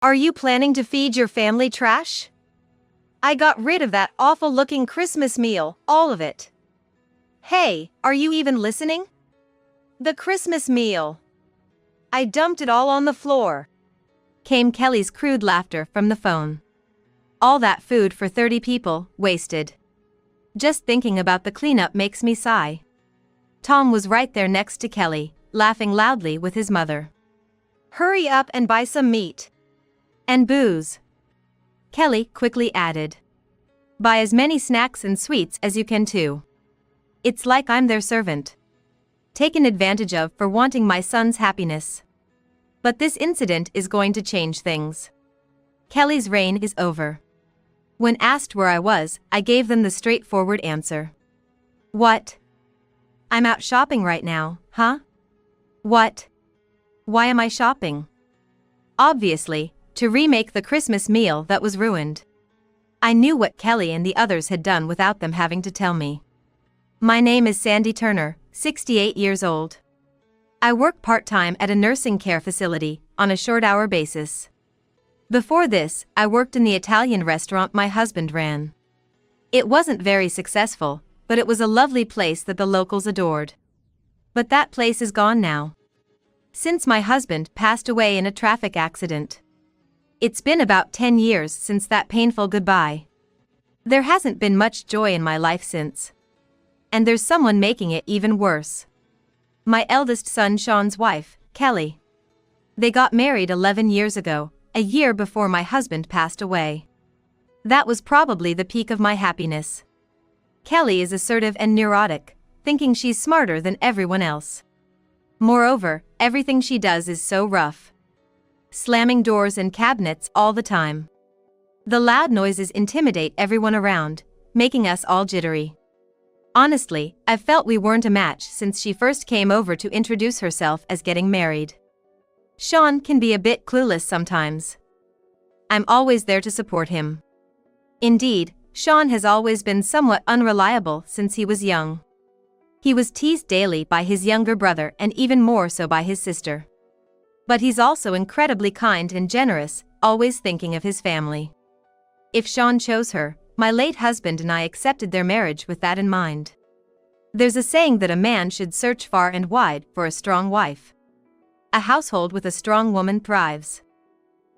Are you planning to feed your family trash? I got rid of that awful-looking Christmas meal, all of it. Hey, are you even listening? The Christmas meal. I dumped it all on the floor. Came Kelly's crude laughter from the phone. All that food for 30 people, wasted. Just thinking about the cleanup makes me sigh. Tom was right there next to Kelly, laughing loudly with his mother. Hurry up and buy some meat. And booze. Kelly quickly added. Buy as many snacks and sweets as you can too. It's like I'm their servant. Taken advantage of for wanting my son's happiness. But this incident is going to change things. Kelly's reign is over. When asked where I was, I gave them the straightforward answer. What? I'm out shopping right now, huh? What? Why am I shopping? Obviously, to remake the Christmas meal that was ruined. I knew what Kelly and the others had done without them having to tell me. My name is Sandy Turner, 68 years old. I work part-time at a nursing care facility, on a short-hour basis. Before this, I worked in the Italian restaurant my husband ran. It wasn't very successful, but it was a lovely place that the locals adored. But that place is gone now. Since my husband passed away in a traffic accident. It's been about 10 years since that painful goodbye. There hasn't been much joy in my life since. And there's someone making it even worse. My eldest son Sean's wife, Kelly. They got married 11 years ago, a year before my husband passed away. That was probably the peak of my happiness. Kelly is assertive and neurotic, thinking she's smarter than everyone else. Moreover, everything she does is so rough. Slamming doors and cabinets all the time. The loud noises intimidate everyone around, making us all jittery. Honestly, I've felt we weren't a match since she first came over to introduce herself as getting married. Sean can be a bit clueless sometimes. I'm always there to support him. Indeed, Sean has always been somewhat unreliable since he was young. He was teased daily by his younger brother and even more so by his sister. But he's also incredibly kind and generous, always thinking of his family. If Sean chose her, my late husband and I accepted their marriage with that in mind. There's a saying that a man should search far and wide for a strong wife. A household with a strong woman thrives.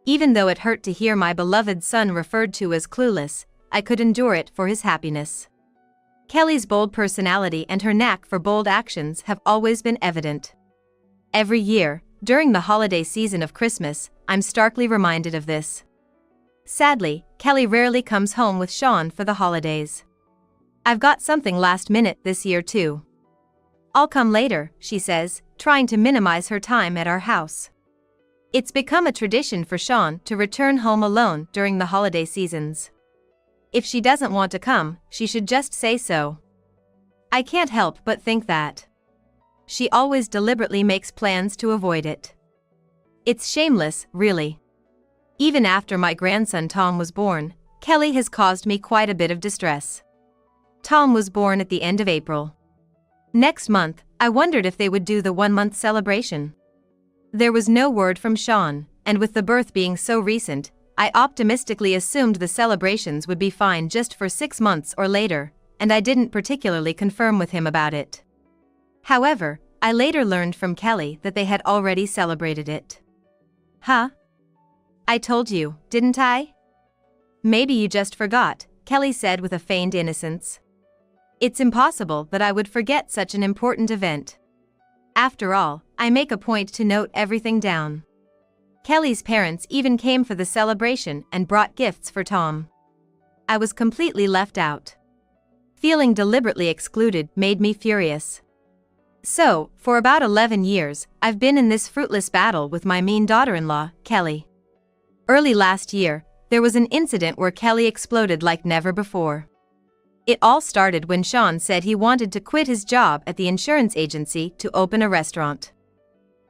Even though it hurt to hear my beloved son referred to as clueless, I could endure it for his happiness. Kelly's bold personality and her knack for bold actions have always been evident. Every year, during the holiday season of Christmas, I'm starkly reminded of this. Sadly, Kelly rarely comes home with Sean for the holidays. I've got something last minute this year too. I'll come later, she says, trying to minimize her time at our house. It's become a tradition for Sean to return home alone during the holiday seasons. If she doesn't want to come, she should just say so. I can't help but think that. She always deliberately makes plans to avoid it. It's shameless, really. Even after my grandson Tom was born, Kelly has caused me quite a bit of distress. Tom was born at the end of April. Next month, I wondered if they would do the 1-month celebration. There was no word from Sean, and with the birth being so recent, I optimistically assumed the celebrations would be fine just for 6 months or later, and I didn't particularly confirm with him about it. However, I later learned from Kelly that they had already celebrated it. Huh? I told you, didn't I? Maybe you just forgot, Kelly said with a feigned innocence. It's impossible that I would forget such an important event. After all, I make a point to note everything down. Kelly's parents even came for the celebration and brought gifts for Tom. I was completely left out. Feeling deliberately excluded made me furious. So, for about 11 years, I've been in this fruitless battle with my mean daughter-in-law, Kelly. Early last year, there was an incident where Kelly exploded like never before. It all started when Sean said he wanted to quit his job at the insurance agency to open a restaurant.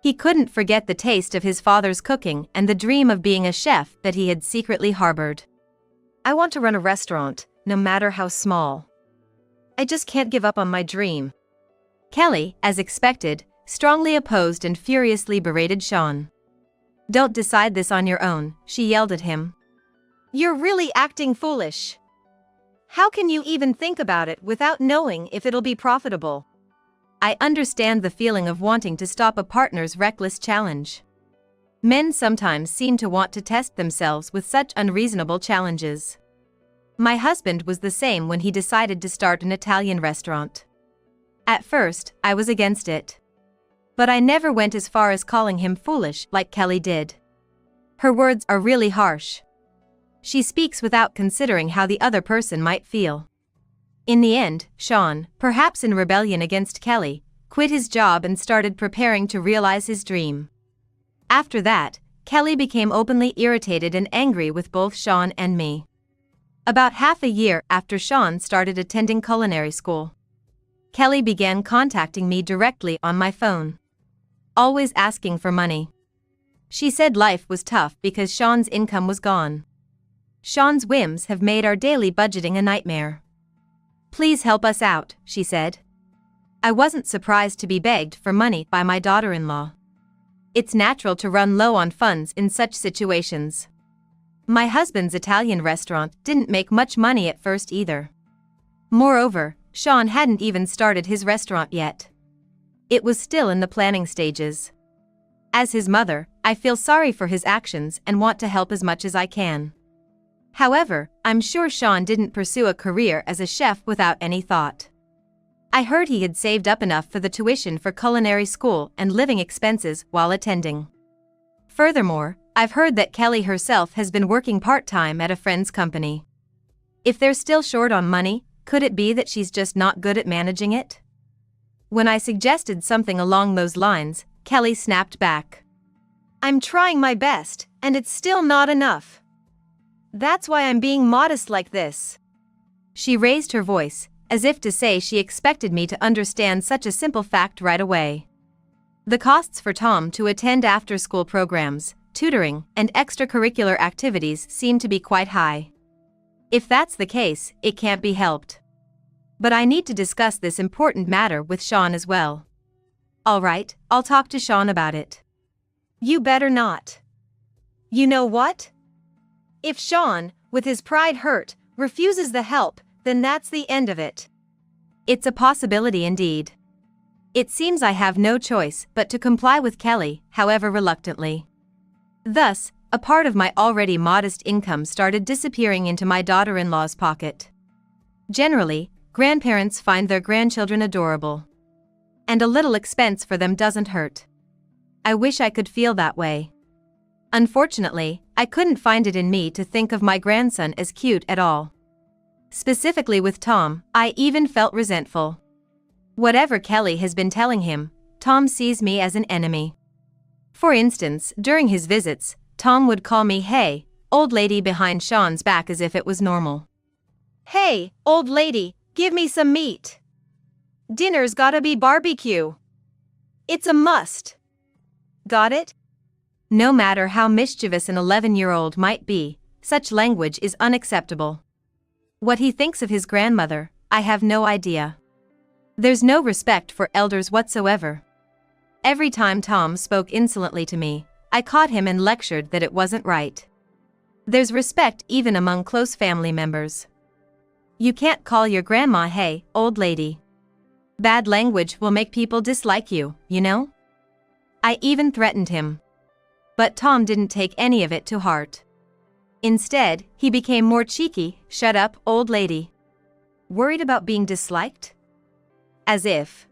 He couldn't forget the taste of his father's cooking and the dream of being a chef that he had secretly harbored. I want to run a restaurant, no matter how small. I just can't give up on my dream. Kelly, as expected, strongly opposed and furiously berated Sean. "Don't decide this on your own," she yelled at him. "You're really acting foolish. How can you even think about it without knowing if it'll be profitable?" I understand the feeling of wanting to stop a partner's reckless challenge. Men sometimes seem to want to test themselves with such unreasonable challenges. My husband was the same when he decided to start an Italian restaurant. At first, I was against it. But I never went as far as calling him foolish like Kelly did. Her words are really harsh. She speaks without considering how the other person might feel. In the end, Sean, perhaps in rebellion against Kelly, quit his job and started preparing to realize his dream. After that, Kelly became openly irritated and angry with both Sean and me. About half a year after Sean started attending culinary school, Kelly began contacting me directly on my phone, always asking for money. She said life was tough because Sean's income was gone. "Sean's whims have made our daily budgeting a nightmare. Please help us out," she said. I wasn't surprised to be begged for money by my daughter-in-law. It's natural to run low on funds in such situations. My husband's Italian restaurant didn't make much money at first either. Moreover, Sean hadn't even started his restaurant yet. It was still in the planning stages. As his mother, I feel sorry for his actions and want to help as much as I can. However, I'm sure Sean didn't pursue a career as a chef without any thought. I heard he had saved up enough for the tuition for culinary school and living expenses while attending. Furthermore, I've heard that Kelly herself has been working part-time at a friend's company. If they're still short on money, could it be that she's just not good at managing it? When I suggested something along those lines, Kelly snapped back. "I'm trying my best, and it's still not enough. That's why I'm being modest like this." She raised her voice, as if to say she expected me to understand such a simple fact right away. The costs for Tom to attend after-school programs, tutoring, and extracurricular activities seem to be quite high. If that's the case, it can't be helped. But I need to discuss this important matter with Sean as well. "All right, I'll talk to Sean about it." "You better not. You know what? If Sean, with his pride hurt, refuses the help, then that's the end of it." It's a possibility indeed. It seems I have no choice but to comply with Kelly, however reluctantly. Thus, a part of my already modest income started disappearing into my daughter-in-law's pocket. Generally, grandparents find their grandchildren adorable. And a little expense for them doesn't hurt. I wish I could feel that way. Unfortunately, I couldn't find it in me to think of my grandson as cute at all. Specifically with Tom, I even felt resentful. Whatever Kelly has been telling him, Tom sees me as an enemy. For instance, during his visits, Tom would call me "Hey, old lady" behind Sean's back as if it was normal. "Hey, old lady, give me some meat. Dinner's gotta be barbecue. It's a must. Got it?" No matter how mischievous an 11-year-old might be, such language is unacceptable. What he thinks of his grandmother, I have no idea. There's no respect for elders whatsoever. Every time Tom spoke insolently to me, I caught him and lectured that it wasn't right. There's respect even among close family members. You can't call your grandma "Hey, old lady." Bad language will make people dislike you, you know? I even threatened him. But Tom didn't take any of it to heart. Instead, he became more cheeky. "Shut up, old lady. Worried about being disliked? As if.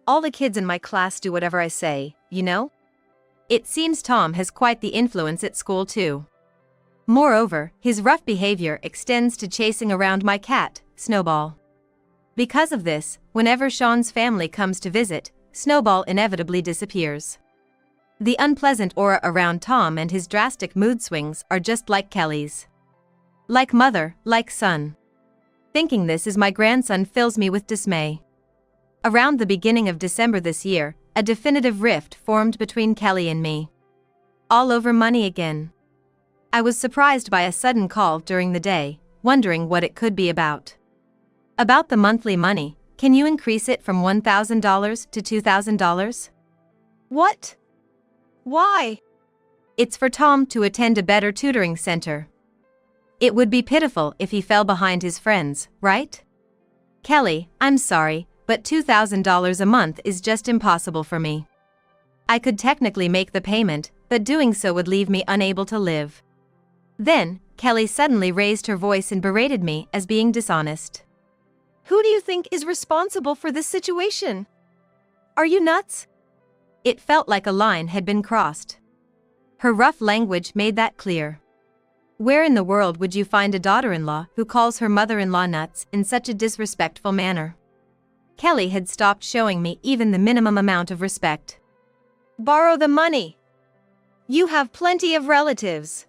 All the kids in my class do whatever I say, you know?" It seems Tom has quite the influence at school too. Moreover, his rough behavior extends to chasing around my cat, Snowball. Because of this, whenever Sean's family comes to visit, Snowball inevitably disappears. The unpleasant aura around Tom and his drastic mood swings are just like Kelly's. Like mother, like son. Thinking this is my grandson fills me with dismay. Around the beginning of December this year, a definitive rift formed between Kelly and me. All over money again. I was surprised by a sudden call during the day, wondering what it could be about. "About the monthly money, can you increase it from $1,000 to $2,000? "What? Why?" It's for Tom to attend a better tutoring center. It would be pitiful if he fell behind his friends, right? Kelly, I'm sorry, but $2,000 a month is just impossible for me. I could technically make the payment, but doing so would leave me unable to live. Then, Kelly suddenly raised her voice and berated me as being dishonest. Who do you think is responsible for this situation? Are you nuts? It felt like a line had been crossed. Her rough language made that clear. Where in the world would you find a daughter-in-law who calls her mother-in-law nuts in such a disrespectful manner? Kelly had stopped showing me even the minimum amount of respect. Borrow the money. You have plenty of relatives.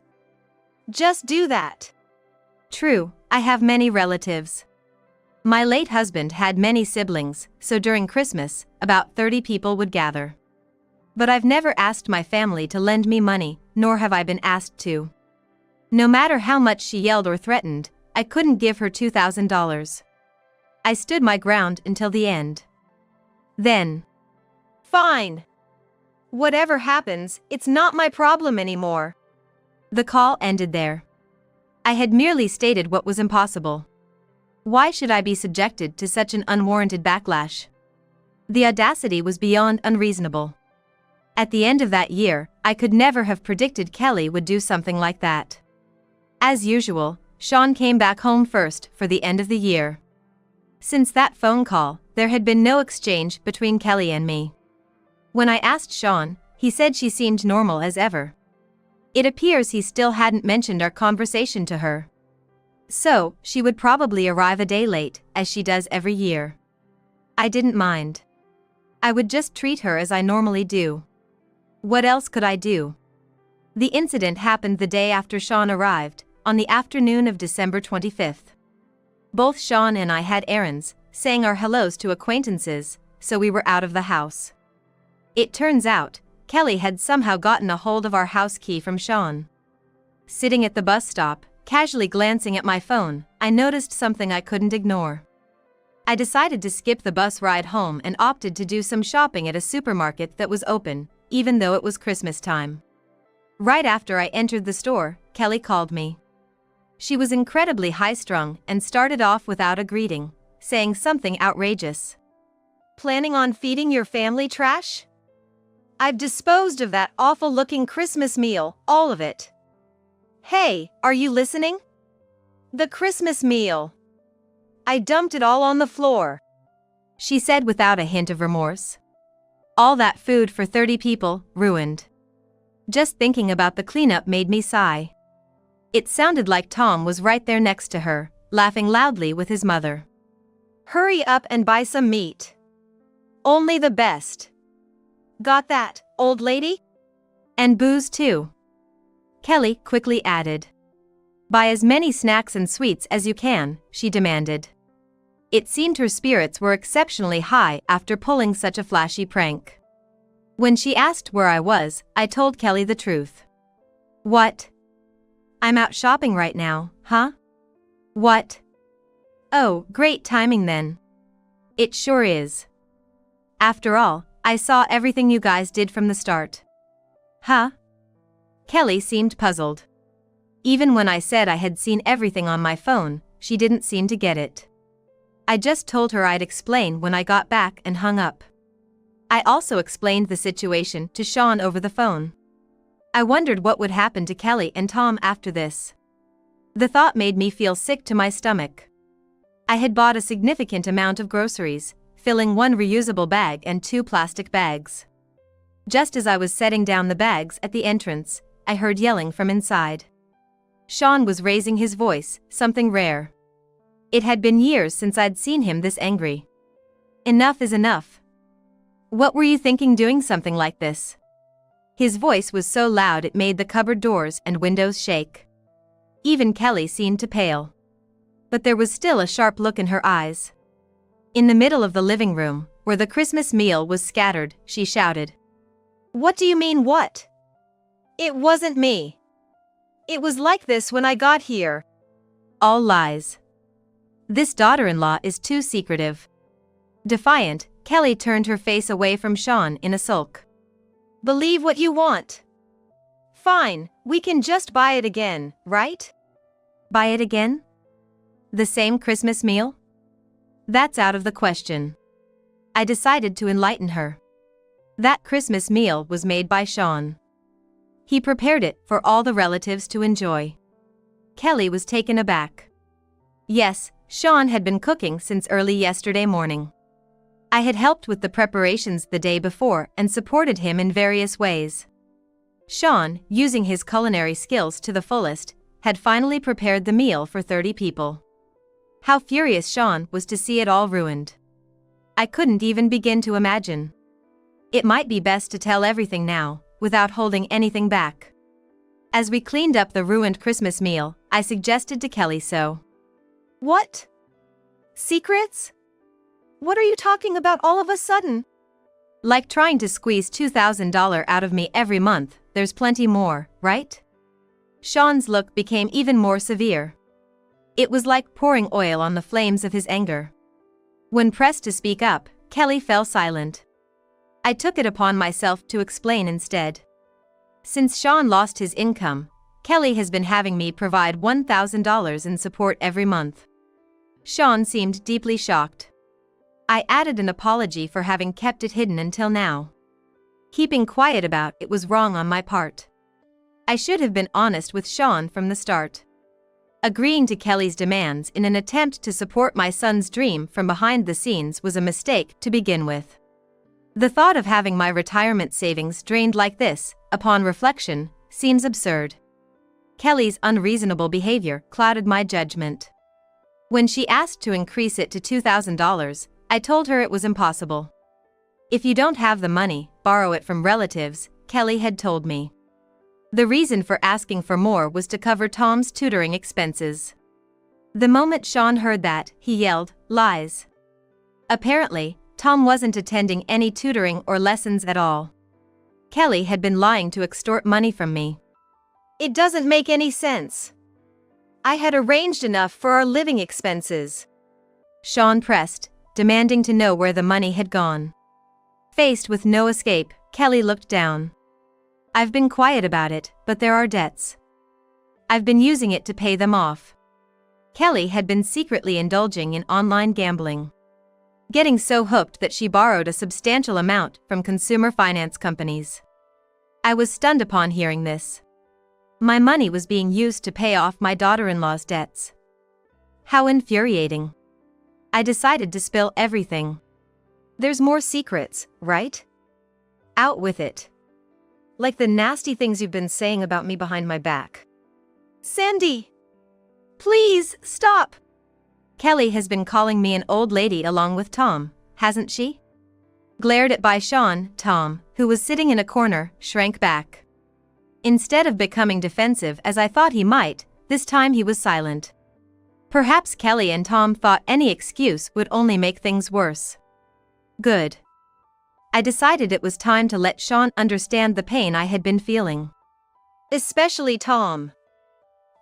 Just do that. True, I have many relatives. My late husband had many siblings, so during Christmas, about 30 people would gather. But I've never asked my family to lend me money, nor have I been asked to. No matter how much she yelled or threatened, I couldn't give her $2,000. I stood my ground until the end. Then, fine. Whatever happens, it's not my problem anymore. The call ended there. I had merely stated what was impossible. Why should I be subjected to such an unwarranted backlash? The audacity was beyond unreasonable. At the end of that year, I could never have predicted Kelly would do something like that. As usual, Sean came back home first for the end of the year. Since that phone call, there had been no exchange between Kelly and me. When I asked Sean, he said she seemed normal as ever. It appears he still hadn't mentioned our conversation to her. So, she would probably arrive a day late, as she does every year. I didn't mind. I would just treat her as I normally do. What else could I do? The incident happened the day after Sean arrived, on the afternoon of December 25th. Both Sean and I had errands, saying our hellos to acquaintances, so we were out of the house. It turns out, Kelly had somehow gotten a hold of our house key from Sean. Sitting at the bus stop, casually glancing at my phone, I noticed something I couldn't ignore. I decided to skip the bus ride home and opted to do some shopping at a supermarket that was open, even though it was Christmas time. Right after I entered the store, Kelly called me. She was incredibly high-strung and started off without a greeting, saying something outrageous. Planning on feeding your family trash? I've disposed of that awful-looking Christmas meal, all of it. Hey, are you listening? The Christmas meal. I dumped it all on the floor, she said without a hint of remorse. All that food for 30 people, ruined. Just thinking about the cleanup made me sigh. It sounded like Tom was right there next to her, laughing loudly with his mother. Hurry up and buy some meat. Only the best. Got that, old lady? And booze too. Kelly quickly added. Buy as many snacks and sweets as you can, she demanded. It seemed her spirits were exceptionally high after pulling such a flashy prank. When she asked where I was, I told Kelly the truth. What? I'm out shopping right now, huh? What? Oh, great timing then. It sure is. After all, I saw everything you guys did from the start. Huh? Kelly seemed puzzled. Even when I said I had seen everything on my phone, she didn't seem to get it. I just told her I'd explain when I got back and hung up. I also explained the situation to Sean over the phone. I wondered what would happen to Kelly and Tom after this. The thought made me feel sick to my stomach. I had bought a significant amount of groceries, filling 1 reusable bag and 2 plastic bags. Just as I was setting down the bags at the entrance, I heard yelling from inside. Sean was raising his voice, something rare. It had been years since I'd seen him this angry. Enough is enough. What were you thinking doing something like this? His voice was so loud it made the cupboard doors and windows shake. Even Kelly seemed to pale. But there was still a sharp look in her eyes. In the middle of the living room, where the Christmas meal was scattered, she shouted. What do you mean what? It wasn't me. It was like this when I got here. All lies. This daughter-in-law is too secretive. Defiant, Kelly turned her face away from Sean in a sulk. Believe what you want. Fine, we can just buy it again, right? Buy it again? The same Christmas meal? That's out of the question. I decided to enlighten her. That Christmas meal was made by Sean. He prepared it for all the relatives to enjoy. Kelly was taken aback. Yes, Sean had been cooking since early yesterday morning. I had helped with the preparations the day before and supported him in various ways. Sean, using his culinary skills to the fullest, had finally prepared the meal for 30 people. How furious Sean was to see it all ruined. I couldn't even begin to imagine. It might be best to tell everything now, without holding anything back. As we cleaned up the ruined Christmas meal, I suggested to Kelly so. What? Secrets? What are you talking about all of a sudden? Like trying to squeeze $2,000 out of me every month, there's plenty more, right? Sean's look became even more severe. It was like pouring oil on the flames of his anger. When pressed to speak up, Kelly fell silent. I took it upon myself to explain instead. Since Sean lost his income, Kelly has been having me provide $1,000 in support every month. Sean seemed deeply shocked. I added an apology for having kept it hidden until now. Keeping quiet about it was wrong on my part. I should have been honest with Sean from the start. Agreeing to Kelly's demands in an attempt to support my son's dream from behind the scenes was a mistake to begin with. The thought of having my retirement savings drained like this, upon reflection, seems absurd. Kelly's unreasonable behavior clouded my judgment. When she asked to increase it to $2,000, I told her it was impossible. If you don't have the money, borrow it from relatives, Kelly had told me. The reason for asking for more was to cover Tom's tutoring expenses. The moment Sean heard that, he yelled, "Lies." Apparently, Tom wasn't attending any tutoring or lessons at all. Kelly had been lying to extort money from me. It doesn't make any sense. I had arranged enough for our living expenses. Sean pressed, demanding to know where the money had gone. Faced with no escape, Kelly looked down. I've been quiet about it, but there are debts. I've been using it to pay them off. Kelly had been secretly indulging in online gambling. Getting so hooked that she borrowed a substantial amount from consumer finance companies. I was stunned upon hearing this. My money was being used to pay off my daughter-in-law's debts. How infuriating. I decided to spill everything. There's more secrets, right? Out with it. Like the nasty things you've been saying about me behind my back. Sandy! Please, stop! Kelly has been calling me an old lady along with Tom, hasn't she? Glared at by Sean, Tom, who was sitting in a corner, shrank back. Instead of becoming defensive as I thought he might, this time he was silent. Perhaps Kelly and Tom thought any excuse would only make things worse. Good. I decided it was time to let Sean understand the pain I had been feeling. Especially Tom.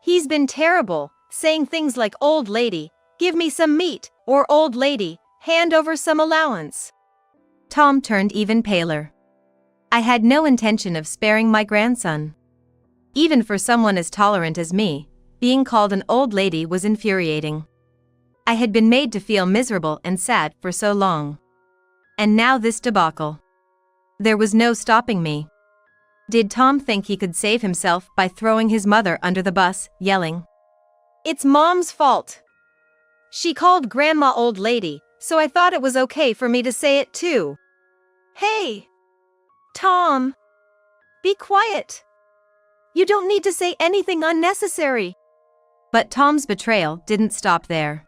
He's been terrible, saying things like "old lady, give me some meat," or "old lady, hand over some allowance." Tom turned even paler. I had no intention of sparing my grandson. Even for someone as tolerant as me, being called an old lady was infuriating. I had been made to feel miserable and sad for so long. And now this debacle. There was no stopping me. Did Tom think he could save himself by throwing his mother under the bus, yelling, "It's Mom's fault. She called Grandma old lady, so I thought it was okay for me to say it too." Hey! Tom! Be quiet! You don't need to say anything unnecessary. But Tom's betrayal didn't stop there.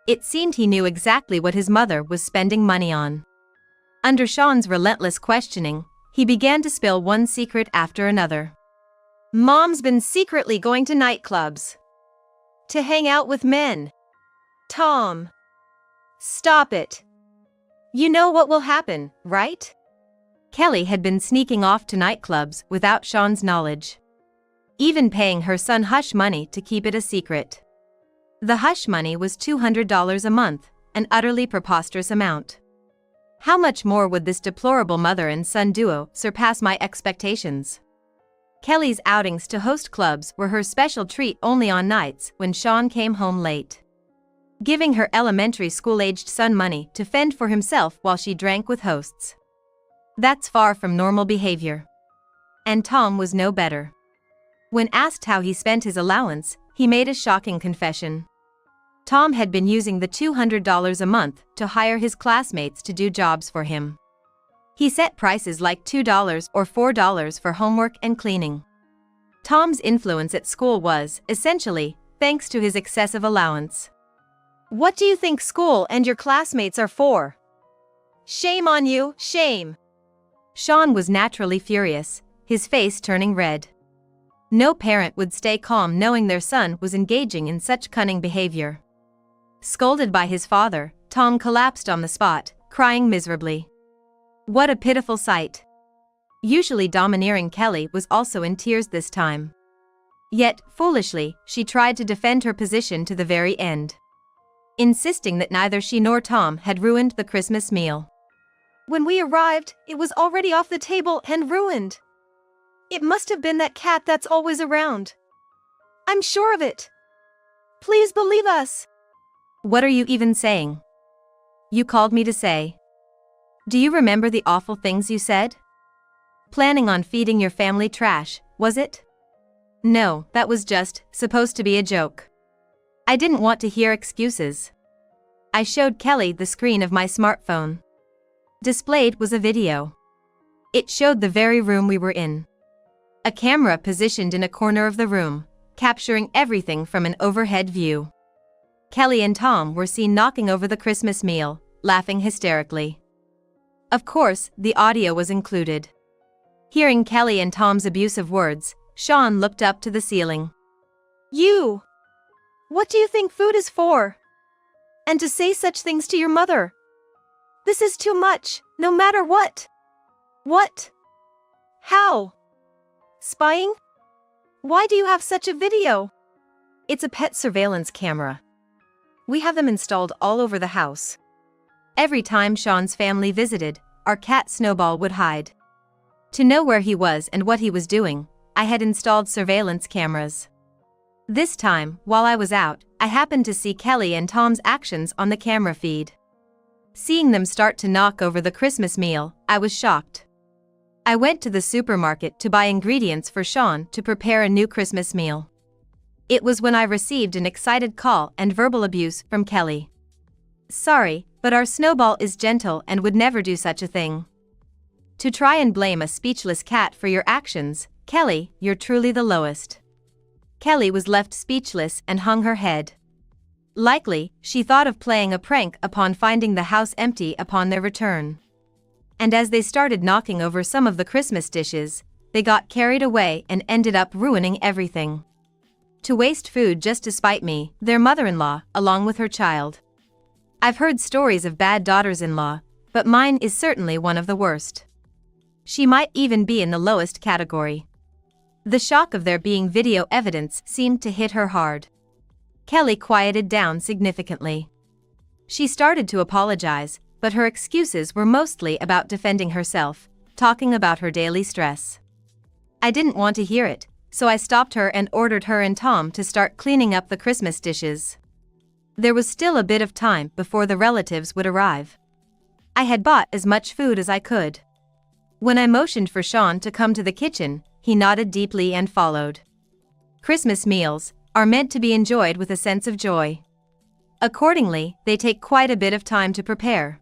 It seemed he knew exactly what his mother was spending money on. Under Sean's relentless questioning, he began to spill one secret after another. Mom's been secretly going to nightclubs. To hang out with men. Tom. Stop it. You know what will happen, right? Kelly had been sneaking off to nightclubs without Sean's knowledge. Even paying her son hush money to keep it a secret. The hush money was $200 a month, an utterly preposterous amount. How much more would this deplorable mother and son duo surpass my expectations? Kelly's outings to host clubs were her special treat only on nights when Sean came home late, giving her elementary school-aged son money to fend for himself while she drank with hosts. That's far from normal behavior. And Tom was no better. When asked how he spent his allowance, he made a shocking confession. Tom had been using the $200 a month to hire his classmates to do jobs for him. He set prices like $2 or $4 for homework and cleaning. Tom's influence at school was, essentially, thanks to his excessive allowance. What do you think school and your classmates are for? Shame on you, shame! Sean was naturally furious, his face turning red. No parent would stay calm knowing their son was engaging in such cunning behavior. Scolded by his father, Tom collapsed on the spot, crying miserably. What a pitiful sight. Usually domineering Kelly was also in tears this time. Yet, foolishly, she tried to defend her position to the very end, insisting that neither she nor Tom had ruined the Christmas meal. When we arrived, it was already off the table and ruined. It must have been that cat that's always around. I'm sure of it. Please believe us. What are you even saying? You called me to say. Do you remember the awful things you said? Planning on feeding your family trash, was it? No, that was just supposed to be a joke. I didn't want to hear excuses. I showed Kelly the screen of my smartphone. Displayed was a video. It showed the very room we were in. A camera positioned in a corner of the room, capturing everything from an overhead view. Kelly and Tom were seen knocking over the Christmas meal, laughing hysterically. Of course, the audio was included. Hearing Kelly and Tom's abusive words, Sean looked up to the ceiling. You! What do you think food is for? And to say such things to your mother? This is too much, no matter what. What? How? Spying? Why do you have such a video? It's a pet surveillance camera. We have them installed all over the house. Every time Sean's family visited, our cat Snowball would hide. To know where he was and what he was doing, I had installed surveillance cameras. This time, while I was out, I happened to see Kelly and Tom's actions on the camera feed. Seeing them start to knock over the Christmas meal, I was shocked. I went to the supermarket to buy ingredients for Sean to prepare a new Christmas meal. It was when I received an excited call and verbal abuse from Kelly. Sorry, but our Snowball is gentle and would never do such a thing. To try and blame a speechless cat for your actions, Kelly, you're truly the lowest. Kelly was left speechless and hung her head. Likely, she thought of playing a prank upon finding the house empty upon their return. And as they started knocking over some of the Christmas dishes, they got carried away and ended up ruining everything. To waste food just to spite me, their mother-in-law, along with her child. I've heard stories of bad daughters-in-law, but mine is certainly one of the worst. She might even be in the lowest category. The shock of there being video evidence seemed to hit her hard. Kelly quieted down significantly. She started to apologize, but her excuses were mostly about defending herself, talking about her daily stress. I didn't want to hear it, so I stopped her and ordered her and Tom to start cleaning up the Christmas dishes. There was still a bit of time before the relatives would arrive. I had bought as much food as I could. When I motioned for Sean to come to the kitchen, he nodded deeply and followed. Christmas meals are meant to be enjoyed with a sense of joy. Accordingly, they take quite a bit of time to prepare.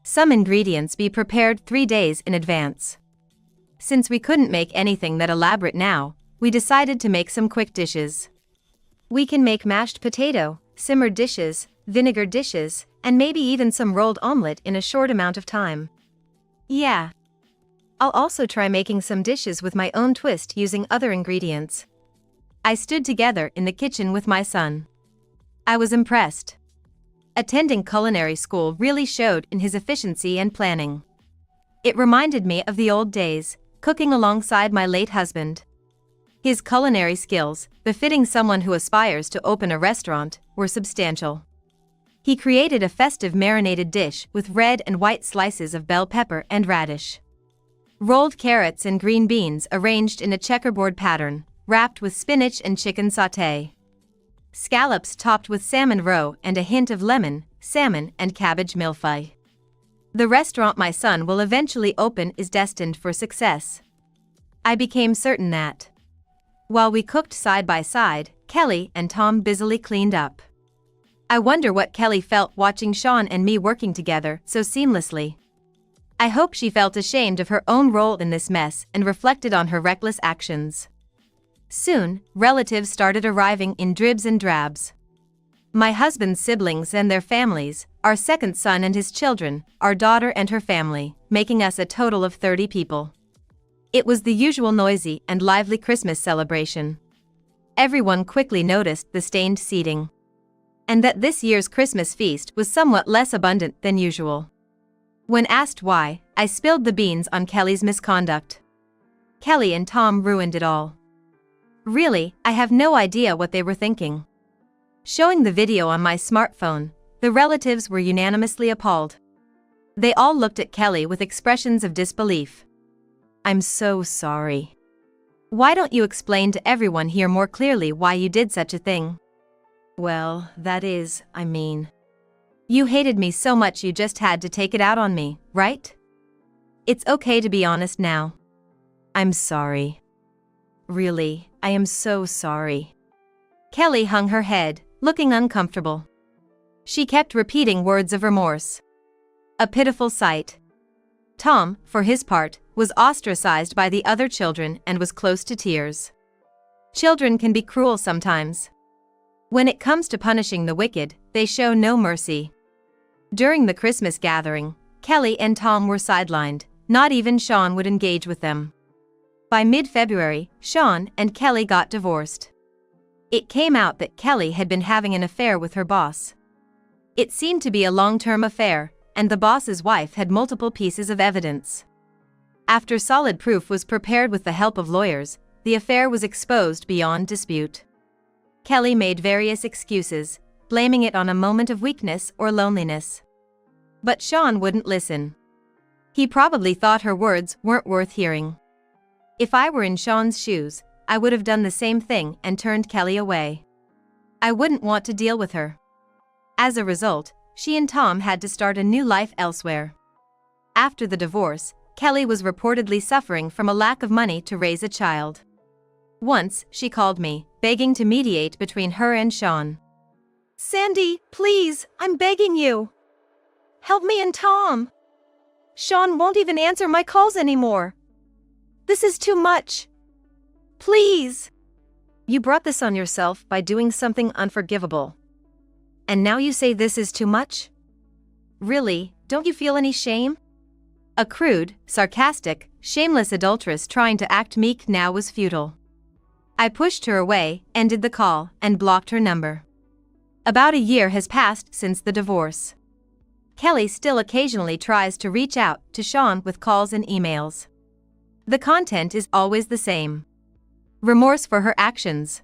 Some ingredients be prepared 3 days in advance. Since we couldn't make anything that elaborate now, we decided to make some quick dishes. We can make mashed potato, simmered dishes, vinegar dishes, and maybe even some rolled omelette in a short amount of time. Yeah. I'll also try making some dishes with my own twist using other ingredients. I stood together in the kitchen with my son. I was impressed. Attending culinary school really showed in his efficiency and planning. It reminded me of the old days, cooking alongside my late husband. His culinary skills, befitting someone who aspires to open a restaurant, were substantial. He created a festive marinated dish with red and white slices of bell pepper and radish. Rolled carrots and green beans arranged in a checkerboard pattern, wrapped with spinach and chicken sauté. Scallops topped with salmon roe and a hint of lemon, salmon and cabbage mille-feuille. The restaurant my son will eventually open is destined for success. I became certain that. While we cooked side by side, Kelly and Tom busily cleaned up. I wonder what Kelly felt watching Sean and me working together so seamlessly. I hope she felt ashamed of her own role in this mess and reflected on her reckless actions. Soon, relatives started arriving in dribs and drabs. My husband's siblings and their families, our second son and his children, our daughter and her family, making us a total of 30 people. It was the usual noisy and lively Christmas celebration. Everyone quickly noticed the stained seating. And that this year's Christmas feast was somewhat less abundant than usual. When asked why, I spilled the beans on Kelly's misconduct. Kelly and Tom ruined it all. Really, I have no idea what they were thinking. Showing the video on my smartphone, the relatives were unanimously appalled. They all looked at Kelly with expressions of disbelief. I'm so sorry. Why don't you explain to everyone here more clearly why you did such a thing? Well, you hated me so much you just had to take it out on me, right? It's okay to be honest now. I'm sorry. Really, I am so sorry. Kelly hung her head, looking uncomfortable. She kept repeating words of remorse. A pitiful sight. Tom, for his part, was ostracized by the other children and was close to tears. Children can be cruel sometimes. When it comes to punishing the wicked, they show no mercy. During the Christmas gathering, Kelly and Tom were sidelined, not even Sean would engage with them. By mid-February, Sean and Kelly got divorced. It came out that Kelly had been having an affair with her boss. It seemed to be a long-term affair, and the boss's wife had multiple pieces of evidence. After solid proof was prepared with the help of lawyers, the affair was exposed beyond dispute. Kelly made various excuses, blaming it on a moment of weakness or loneliness. But Sean wouldn't listen. He probably thought her words weren't worth hearing. If I were in Sean's shoes, I would have done the same thing and turned Kelly away. I wouldn't want to deal with her. As a result, she and Tom had to start a new life elsewhere. After the divorce, Kelly was reportedly suffering from a lack of money to raise a child. Once, she called me, begging to mediate between her and Sean. Sandy, please, I'm begging you. Help me and Tom. Sean won't even answer my calls anymore. This is too much. Please. You brought this on yourself by doing something unforgivable. And now you say this is too much? Really, don't you feel any shame? A crude, sarcastic, shameless adulteress trying to act meek now was futile. I pushed her away, ended the call, and blocked her number. About a year has passed since the divorce. Kelly still occasionally tries to reach out to Sean with calls and emails. The content is always the same. Remorse for her actions.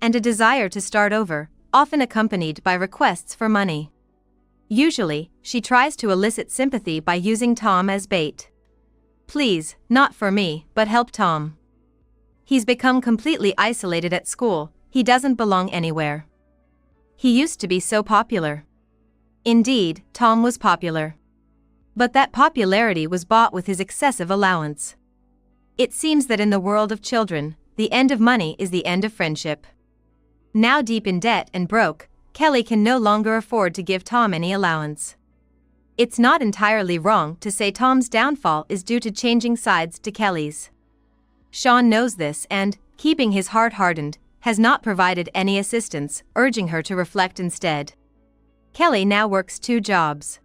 And a desire to start over, often accompanied by requests for money. Usually, she tries to elicit sympathy by using Tom as bait. Please, not for me, but help Tom. He's become completely isolated at school, he doesn't belong anywhere. He used to be so popular. Indeed, Tom was popular. But that popularity was bought with his excessive allowance. It seems that in the world of children, the end of money is the end of friendship. Now deep in debt and broke, Kelly can no longer afford to give Tom any allowance. It's not entirely wrong to say Tom's downfall is due to changing sides to Kelly's. Sean knows this and, keeping his heart hardened, has not provided any assistance, urging her to reflect instead. Kelly now works 2 jobs.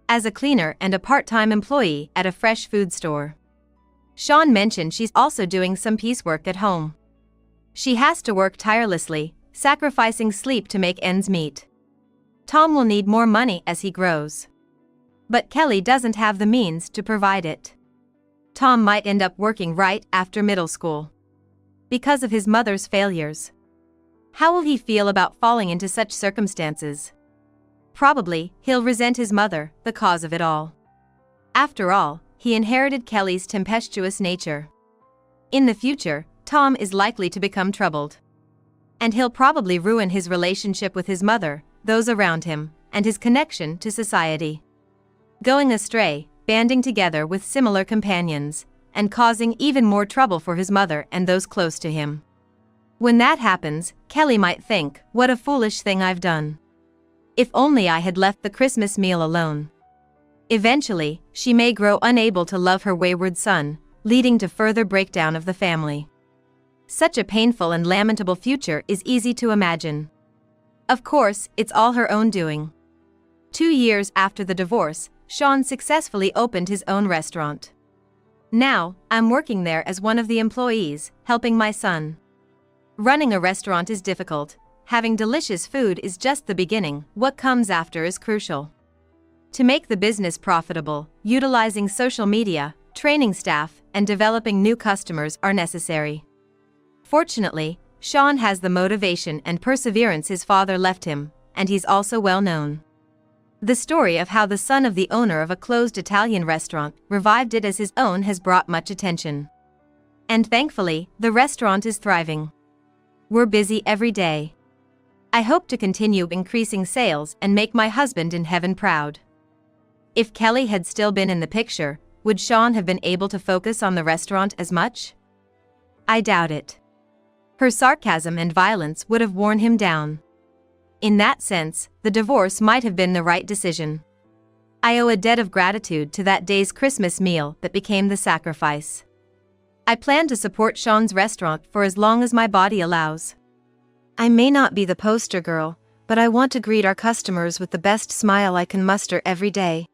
As a cleaner and a part-time employee at a fresh food store. Sean mentioned she's also doing some piecework at home. She has to work tirelessly, sacrificing sleep to make ends meet. Tom will need more money as he grows. But Kelly doesn't have the means to provide it. Tom might end up working right after middle school. Because of his mother's failures. How will he feel about falling into such circumstances? Probably, he'll resent his mother, the cause of it all. After all, he inherited Kelly's tempestuous nature. In the future, Tom is likely to become troubled. And he'll probably ruin his relationship with his mother, those around him, and his connection to society. Going astray, banding together with similar companions, and causing even more trouble for his mother and those close to him. When that happens, Kelly might think, "What a foolish thing I've done. If only I had left the Christmas meal alone." Eventually, she may grow unable to love her wayward son, leading to further breakdown of the family. Such a painful and lamentable future is easy to imagine. Of course, it's all her own doing. 2 years after the divorce, Sean successfully opened his own restaurant. Now, I'm working there as one of the employees, helping my son. Running a restaurant is difficult. Having delicious food is just the beginning. What comes after is crucial. To make the business profitable, utilizing social media, training staff, and developing new customers are necessary. Fortunately, Sean has the motivation and perseverance his father left him, and he's also well known. The story of how the son of the owner of a closed Italian restaurant revived it as his own has brought much attention. And thankfully, the restaurant is thriving. We're busy every day. I hope to continue increasing sales and make my husband in heaven proud. If Kelly had still been in the picture, would Sean have been able to focus on the restaurant as much? I doubt it. Her sarcasm and violence would have worn him down. In that sense, the divorce might have been the right decision. I owe a debt of gratitude to that day's Christmas meal that became the sacrifice. I plan to support Sean's restaurant for as long as my body allows. I may not be the poster girl, but I want to greet our customers with the best smile I can muster every day.